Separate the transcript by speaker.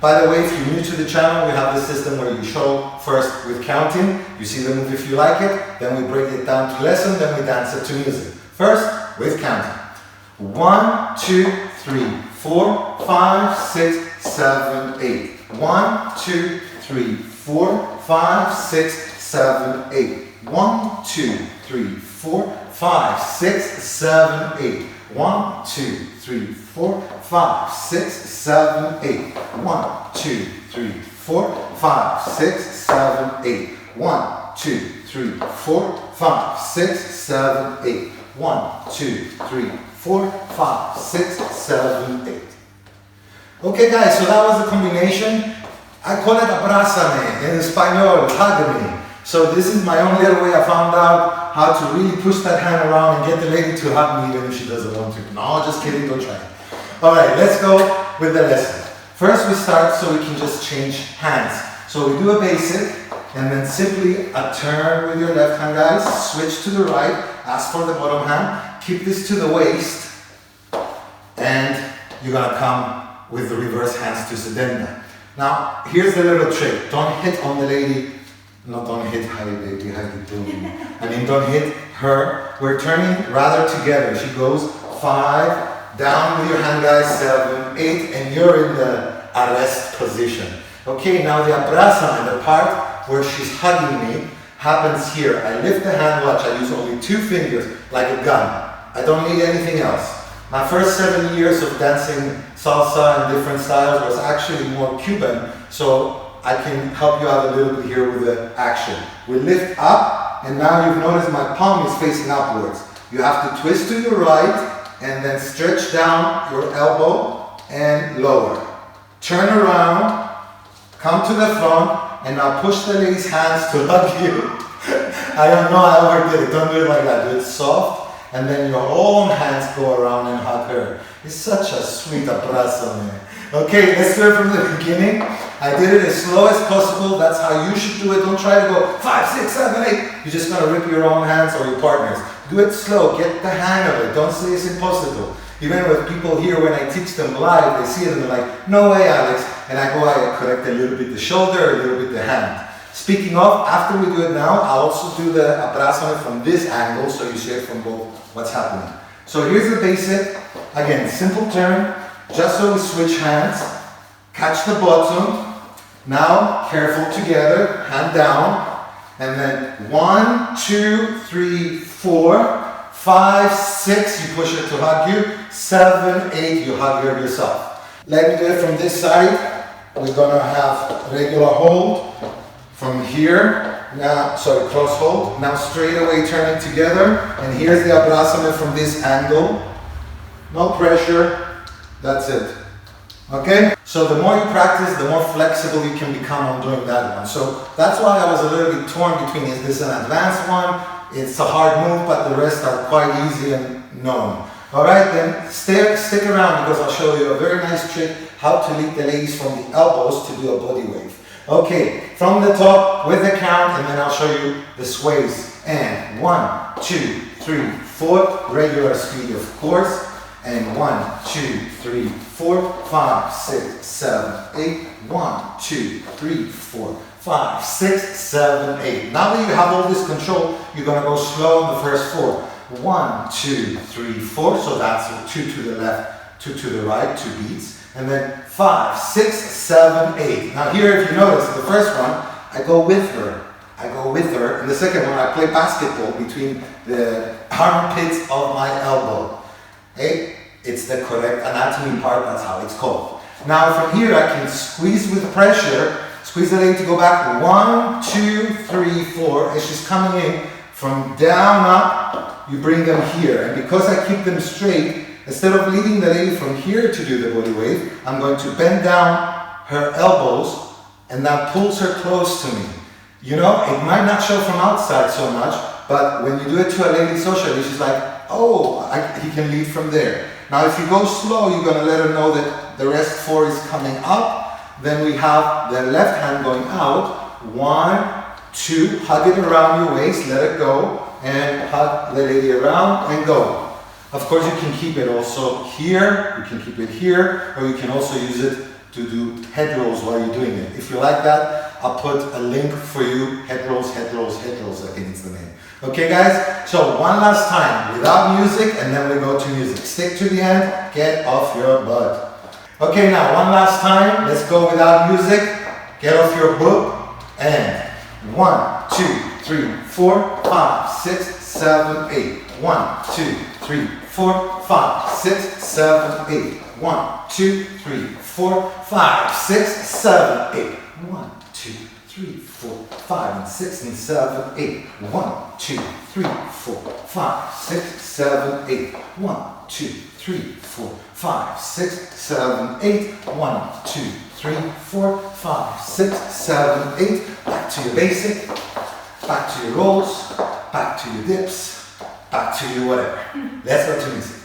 Speaker 1: By the way, if you're new to the channel, we have this system where you show first with counting, you see the move if you like it, then we break it down to lesson, then we dance it to music. First, with counting. 1, 2, 3, 4, 5, 6, 7, 8. 1, 2, 3, 4, 5, 6, 7, 8. 1, 2, 3, 4, 5, 6, 7, 8. 1, 2, 3, 4, 5, 6, 7, 8. 1, 2, 3, 4, 5, 6, 7, 8. 1, 2, 3, 4, 5, 6, 7, 8. 1, 2, 3, 4, 5, 6, 7, 8. Okay guys, so that was the combination. I call it abrázame in Espanol, hug me. So this is my own little way I found out how to really push that hand around and get the lady to hug me even if she doesn't want to. No, just kidding, don't try it. Alright, let's go with the lesson. First we start so we can just change hands. So we do a basic and then simply a turn with your left hand guys, switch to the right, ask for the bottom hand, keep this to the waist and you're gonna come with the reverse hands to sedenda. Now here's the little trick, don't hit on the lady. No, don't hit, hi baby, how you doing? I mean, don't hit her. We're turning rather together. She goes 5, down with your hand guys, 7, 8, and you're in the arrest position. Okay, now the abrázame, the part where she's hugging me, happens here. I lift the hand, watch, I use only 2 fingers, like a gun. I don't need anything else. My first 7 years of dancing salsa in different styles was actually more Cuban, so I can help you out a little bit here with the action. We lift up, and now you've noticed my palm is facing upwards. You have to twist to your right, and then stretch down your elbow and lower. Turn around, come to the front, and now push the lady's hands to hug you. I don't know, I overdid it. Don't do it like that. Do it soft, and then your own hands go around and hug her. It's such a sweet abrazo, man. Okay, let's do it from the beginning. I did it as slow as possible. That's how you should do it. Don't try to go 5, 6, 7, 8. You're just going to rip your own hands or your partner's. Do it slow. Get the hang of it. Don't say it's impossible. Even with people here, when I teach them live, they see it and they're like, no way, Alex. And I go, I correct a little bit the shoulder, a little bit the hand. Speaking of, after we do it now, I'll also do the abrázame from this angle so you see it from both what's happening. So here's the basic. Again, simple turn. Just so we switch hands, catch the bottom, now careful together, hand down, and then 1, 2, 3, 4, 5, 6, you push it to hug you, 7, 8, you hug her yourself. Let me do it from this side. We're gonna have regular hold from here, now, sorry, cross hold, now straight away turning together, and here's the abrázame from this angle, no pressure. That's it. Okay? So the more you practice, the more flexible you can become on doing that one. So that's why I was a little bit torn between, is this an advanced one? It's a hard move, but the rest are quite easy and known. Alright, then stick around because I'll show you a very nice trick how to lead the ladies from the elbows to do a body wave. Okay, from the top with the count, and then I'll show you the sways. And 1, 2, 3, 4, regular speed of course. And 1, 2, 3, 4, 5, 6, 7, 8. 1, 2, 3, 4, 5, 6, 7, 8. Now that you have all this control, you're going to go slow on the first 4. 1, 2, 3, 4. So that's 2 to the left, 2 to the right, 2 beats. And then 5, 6, 7, 8. Now here, if you notice, the first one, I go with her. I go with her. And the second one, I play basketball between the armpits of my elbow. Hey, it's the correct anatomy part, that's how it's called. Now from here I can squeeze with pressure, squeeze the leg to go back 1, 2, 3, 4. As she's coming in, from down up, you bring them here. And because I keep them straight, instead of leading the lady from here to do the body wave, I'm going to bend down her elbows and that pulls her close to me. You know, it might not show from outside so much, but when you do it to a lady socially, she's like, oh, he can lead from there. Now if you go slow, you're going to let her know that the rest 4 is coming up. Then we have the left hand going out. 1, 2, hug it around your waist, let it go, and hug the lady around and go. Of course you can keep it also here, you can keep it here, or you can also use it to do head rolls while you're doing it. If you like that, I'll put a link for you. Head rolls, I think it's the name. Okay guys, so one last time without music and then we go to music. Stick to the end, get off your butt. Okay, now one last time, let's go without music. Get off your butt and 1, 2, 3, 4, 5, 6, 7, 8. 1, 2, 3, 4, 5, 6, 7, 8. 1, 2, 3, 4, 5, 6, 7, 8. 1, 2, 3, 4, 5, and 6 and 7, 8. 1, 2, 3, 4, 5, 6, 7, 8. 1, 2, 3, 4, 5, 6, 7, 8. 1, 2, 3, 4, 5, 6, 7, 8. Back to your basic, back to your rolls, back to your dips, back to your whatever. Let's go to music.